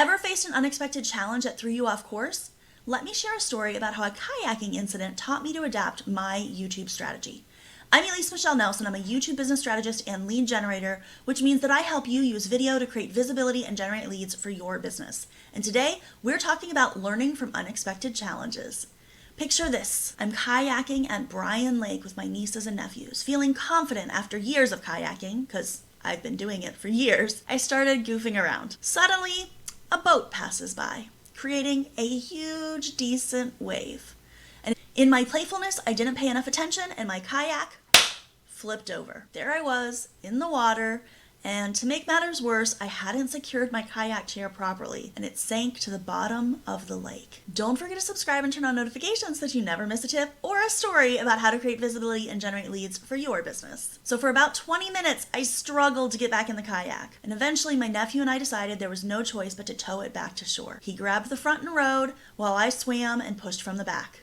Ever faced an unexpected challenge that threw you off course? Let me share a story about how a kayaking incident taught me to adapt my YouTube strategy. I'm ELISE Nelson. I'm a YouTube business strategist and lead generator, which means that I help you use video to create visibility and generate leads for your business. And today, we're talking about learning from unexpected challenges. Picture this. I'm kayaking at Bryan Lake with my nieces and nephews, feeling confident after years of kayaking, because I've been doing it for years. I started goofing around. Suddenly, a boat passes by, creating a huge, decent wave. And in my playfulness, I didn't pay enough attention and my kayak flipped over. There I was in the water, and to make matters worse, I hadn't secured my kayak chair properly and it sank to the bottom of the lake. Don't forget to subscribe and turn on notifications so that you never miss a tip or a story about how to create visibility and generate leads for your business. So for about 20 minutes, I struggled to get back in the kayak, and eventually my nephew and I decided there was no choice but to tow it back to shore. He grabbed the front and rowed while I swam and pushed from the back.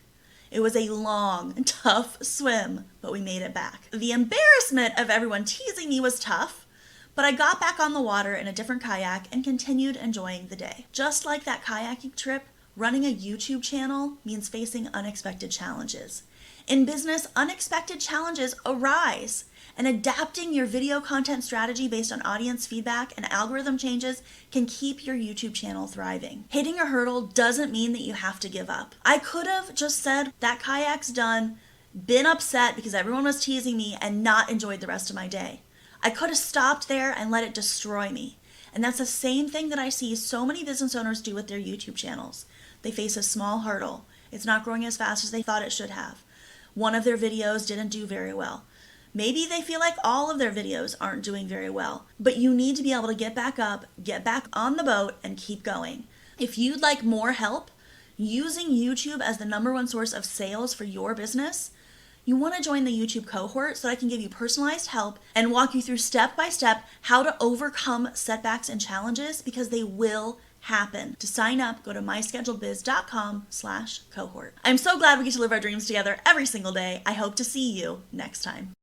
It was a long, tough swim, but we made it back. The embarrassment of everyone teasing me was tough, but I got back on the water in a different kayak and continued enjoying the day. Just like that kayaking trip, running a YouTube channel means facing unexpected challenges. In business, unexpected challenges arise, and adapting your video content strategy based on audience feedback and algorithm changes can keep your YouTube channel thriving. Hitting a hurdle doesn't mean that you have to give up. I could have just said, that kayak's done, been upset because everyone was teasing me, and not enjoyed the rest of my day. I could have stopped there and let it destroy me. And that's the same thing that I see so many business owners do with their YouTube channels. They face a small hurdle. It's not growing as fast as they thought it should have. One of their videos didn't do very well. Maybe they feel like all of their videos aren't doing very well, but you need to be able to get back up, get back on the boat, and keep going. If you'd like more help using YouTube as the #1 source of sales for your business, you want to join the YouTube cohort so I can give you personalized help and walk you through step by step how to overcome setbacks and challenges, because they will happen. To sign up, go to MyScheduledBiz.com/cohort. I'm so glad we get to live our dreams together every single day. I hope to see you next time.